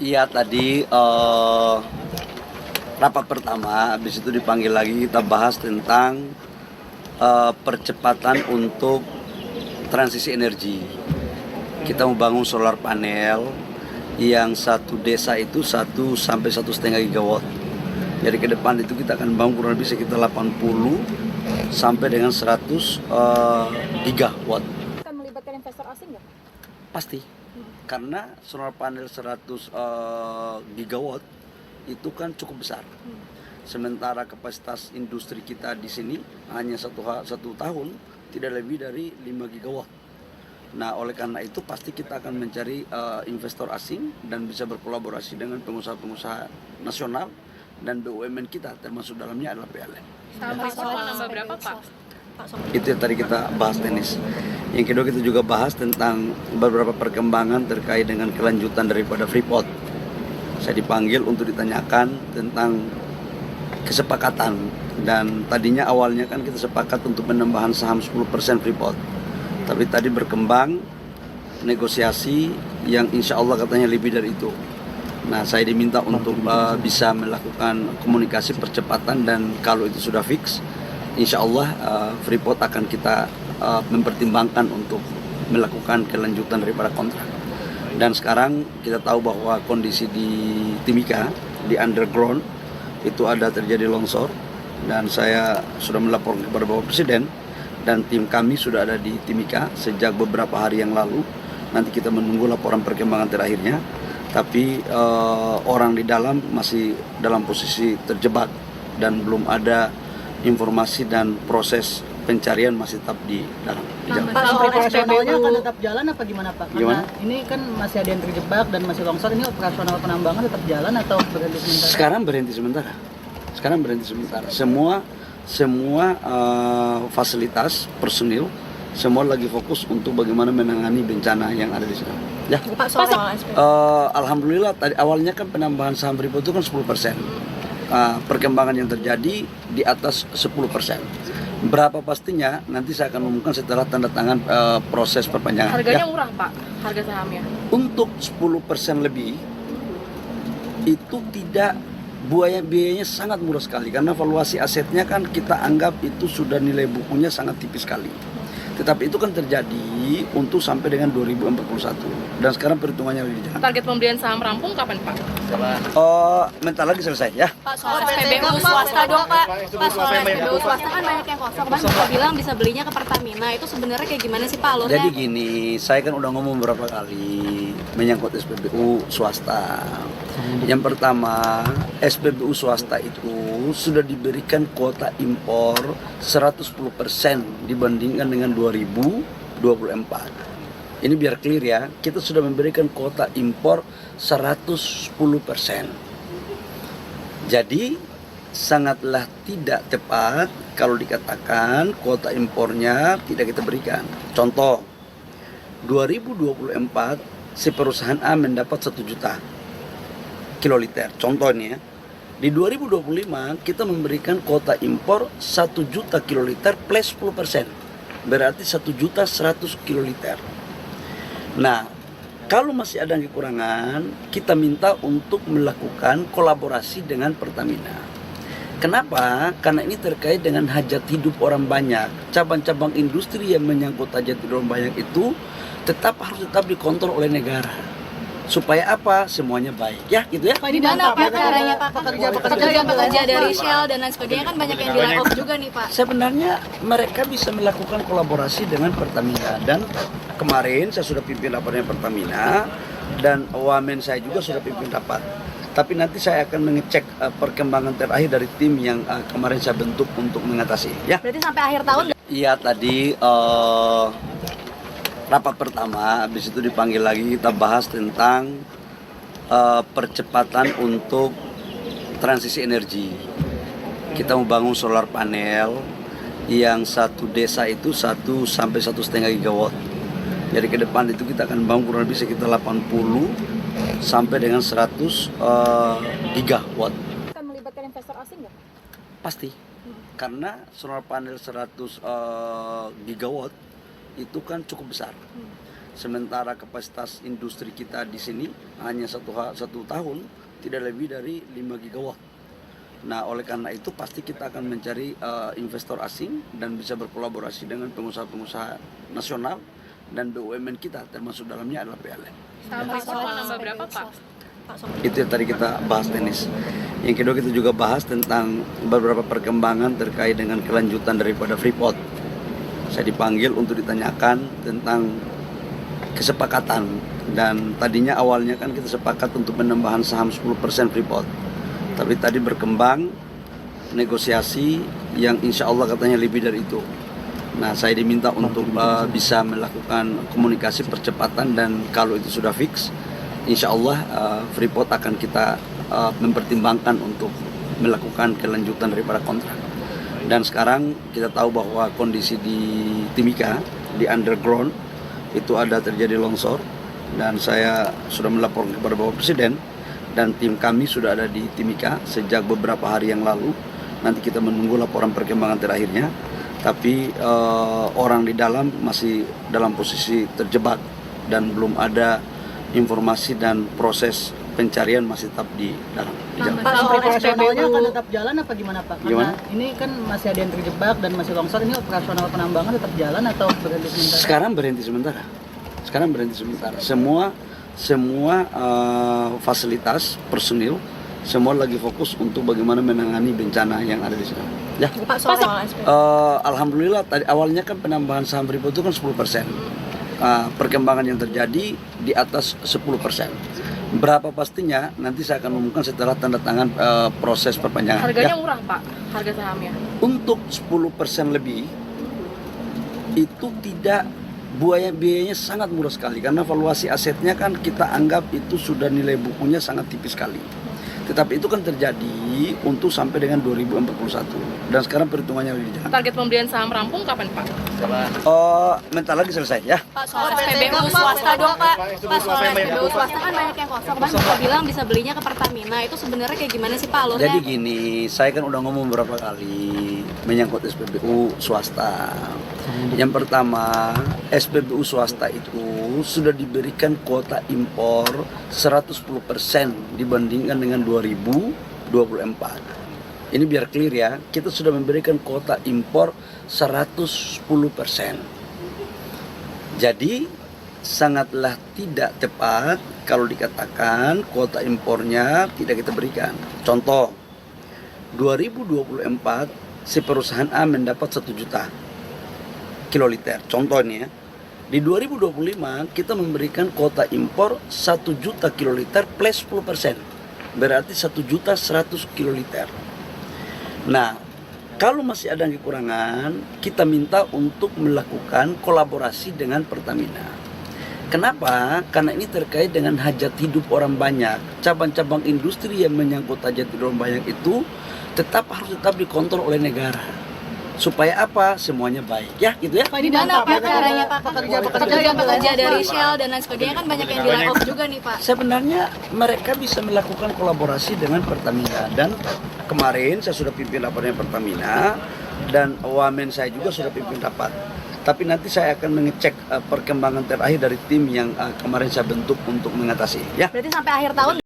Iya tadi rapat pertama, habis itu dipanggil lagi kita bahas tentang percepatan untuk transisi energi. Kita membangun solar panel yang satu desa itu 1 sampai 1,5 gigawatt. Jadi ke depan itu kita akan bangun kurang lebih sekitar 80 sampai dengan 100 gigawatt. Akan melibatkan investor asing nggak? Pasti, karena solar panel 100 gigawatt itu kan cukup besar. Sementara kapasitas industri kita di sini hanya satu tahun tidak lebih dari 5 gigawatt. Nah, oleh karena itu pasti kita akan mencari investor asing dan bisa berkolaborasi dengan pengusaha-pengusaha nasional dan BUMN kita, termasuk dalamnya adalah PLN. Nambah berapa, Pak? Itu yang tadi kita bahas teknis. Yang kedua kita juga bahas tentang beberapa perkembangan terkait dengan kelanjutan daripada Freeport. Saya dipanggil untuk ditanyakan tentang kesepakatan, dan tadinya awalnya kan kita sepakat untuk penambahan saham 10% Freeport. Tapi tadi berkembang negosiasi yang insya Allah katanya lebih dari itu. Nah, saya diminta untuk bisa melakukan komunikasi percepatan, dan kalau itu sudah fix, insya Allah Freeport akan kita mempertimbangkan untuk melakukan kelanjutan daripada kontrak. Dan sekarang kita tahu bahwa kondisi di Timika, di underground, itu ada terjadi longsor, dan saya sudah melapor kepada Bapak Presiden, dan tim kami sudah ada di Timika sejak beberapa hari yang lalu. Nanti kita menunggu laporan perkembangan terakhirnya. Tapi orang di dalam masih dalam posisi terjebak dan belum ada informasi, dan proses pencarian masih tetap di dalam. Pak, soal operasionalnya akan tetap jalan apa gimana, Pak? Karena Gimana? ini kan masih ada yang terjebak dan masih longsor, ini operasional penambangan tetap jalan atau berhenti sementara? Sekarang berhenti sementara. Semua fasilitas personil semua lagi fokus untuk bagaimana menangani bencana yang ada di sana. Ya. Pak, soal Alhamdulillah tadi awalnya kan penambahan saham Freeport itu kan 10%. Perkembangan yang terjadi di atas 10%. Berapa pastinya nanti saya akan umumkan setelah tanda tangan proses perpanjangan. harganya Ya. murah, Pak, harga sahamnya. Untuk 10% lebih itu tidak, biayanya sangat murah sekali, karena valuasi asetnya kan kita anggap itu sudah nilai bukunya sangat tipis sekali. Tetapi itu kan terjadi untuk sampai dengan 2041, dan sekarang perhitungannya lagi jalan. Target pembelian saham rampung kapan, Pak? Bentar lagi selesai ya. Pak, soal SPBU swasta dong, Pak. Pak, soal SPBU swasta kan banyak yang kosong. Mas Bapak bilang bisa belinya ke Pertamina. Itu sebenarnya kayak gimana sih, Pak, alurnya? Jadi gini, saya kan udah ngomong beberapa kali menyangkut SPBU swasta. Yang pertama, SPBU swasta itu sudah diberikan kuota impor 110% dibandingkan dengan 2024. Ini biar clear ya, kita sudah memberikan kuota impor 110%. Jadi sangatlah tidak tepat kalau dikatakan kuota impornya tidak kita berikan. Contoh, 2024 si perusahaan A mendapat 1 juta kiloliter. Contohnya, di 2025 kita memberikan kuota impor 1 juta kiloliter plus 10%. Berarti 1.100.000 kiloliter. Nah, kalau masih ada kekurangan, kita minta untuk melakukan kolaborasi dengan Pertamina. Kenapa? Karena ini terkait dengan hajat hidup orang banyak. Cabang-cabang industri yang menyangkut hajat hidup orang banyak itu harus tetap dikontrol oleh negara. Supaya apa? Semuanya baik. Ya, gitu ya. Pak, ini Gimana, Pak, dampaknya caranya, Pak? Pekerja dari Pak. Shell dan lain sebagainya kan banyak yang di-lay off juga nih, Pak. Sebenarnya mereka bisa melakukan kolaborasi dengan Pertamina, dan kemarin saya sudah pimpin rapat dengan Pertamina, dan wamen saya juga sudah pimpin rapat. Tapi nanti saya akan mengecek perkembangan terakhir dari tim yang kemarin saya bentuk untuk mengatasi. Ya. Berarti sampai akhir tahun Iya tadi rapat pertama, habis itu dipanggil lagi kita bahas tentang percepatan untuk transisi energi. Kita membangun solar panel yang satu desa itu 1 sampai 1,5 gigawatt. Jadi ke depan itu kita akan bangun kurang lebih sekitar 80 sampai dengan 100 gigawatt. akan melibatkan investor asing nggak? Pasti, karena solar panel 100 gigawatt itu kan cukup besar. Sementara kapasitas industri kita di sini hanya satu tahun tidak lebih dari 5 gigawatt. Nah, oleh karena itu pasti kita akan mencari investor asing dan bisa berkolaborasi dengan pengusaha-pengusaha nasional dan BUMN kita, termasuk dalamnya adalah PLN. Saham Freeport mau nambah berapa Pak? Itu yang tadi kita bahas, tenis. Yang kedua kita juga bahas tentang beberapa perkembangan terkait dengan kelanjutan daripada Freeport. Saya dipanggil untuk ditanyakan tentang kesepakatan, dan tadinya awalnya kan kita sepakat untuk penambahan saham 10% Freeport. Tapi tadi berkembang negosiasi yang insya Allah katanya lebih dari itu. Nah, saya diminta untuk bisa melakukan komunikasi percepatan, dan kalau itu sudah fix, insya Allah Freeport akan kita mempertimbangkan untuk melakukan kelanjutan daripada kontrak. Dan sekarang kita tahu bahwa kondisi di Timika, di underground, itu ada terjadi longsor, dan saya sudah melapor kepada Bapak Presiden, dan tim kami sudah ada di Timika sejak beberapa hari yang lalu. Nanti kita menunggu laporan perkembangan terakhirnya. Tapi orang di dalam masih dalam posisi terjebak dan belum ada informasi, dan proses pencarian masih tetap di dalam. Pak, soal operasionalnya akan tetap jalan apa gimana Pak? Karena Gimana? ini kan masih ada yang terjebak dan masih longsor, ini operasional penambangan tetap jalan atau berhenti sementara? Sekarang berhenti sementara. Semua fasilitas personil semua lagi fokus untuk bagaimana menangani bencana yang ada di sana. Ya. Pak, soal SPB. Alhamdulillah tadi awalnya kan penambahan saham Freeport itu kan 10%. Perkembangan yang terjadi di atas 10%. Berapa pastinya nanti saya akan umumkan setelah tanda tangan proses perpanjangan. Harganya Ya. murah Pak, harga sahamnya. Untuk 10% lebih itu tidak, biayanya sangat murah sekali, karena valuasi asetnya kan kita anggap itu sudah nilai bukunya sangat tipis sekali. Tetapi itu kan terjadi untuk sampai dengan 2041, dan sekarang perhitungannya lagi jalan. Target pembelian saham rampung kapan Pak? Bentar lagi selesai ya. Pak, soal SPBU swasta dong Pak. Pak, soal SPBU swasta kan banyak yang kosong. Kan Bapak bilang bisa belinya ke Pertamina. Itu sebenarnya kayak gimana sih Pak alurnya? Jadi gini, saya kan udah ngomong beberapa kali menyangkut SPBU swasta. Yang pertama, SPBU swasta itu sudah diberikan kuota impor 110% dibandingkan dengan 2024. Ini biar clear ya, kita sudah memberikan kuota impor 110%. Jadi sangatlah tidak tepat kalau dikatakan kuota impornya tidak kita berikan. Contoh, 2024 si perusahaan A mendapat 1 juta kiloliter. Contoh ini ya, di 2025 kita memberikan kuota impor 1 juta kiloliter plus 10%. Berarti 1.100.000 kiloliter. Nah, kalau masih ada kekurangan, kita minta untuk melakukan kolaborasi dengan Pertamina. Kenapa? Karena ini terkait dengan hajat hidup orang banyak. Cabang-cabang industri yang menyangkut hajat hidup orang banyak itu harus tetap dikontrol oleh negara. Supaya apa? Semuanya baik. Ya, gitu ya. Pak, di mana Pak caranya Pak? Pekerja dari Shell dan lain sebagainya kan banyak yang di lay off juga nih Pak. Sebenarnya mereka bisa melakukan kolaborasi dengan Pertamina, dan kemarin saya sudah pimpin rapat dengan Pertamina, dan wamen saya juga sudah pimpin rapat. Tapi nanti saya akan mengecek perkembangan terakhir dari tim yang kemarin saya bentuk untuk mengatasi. Ya. Berarti sampai akhir tahun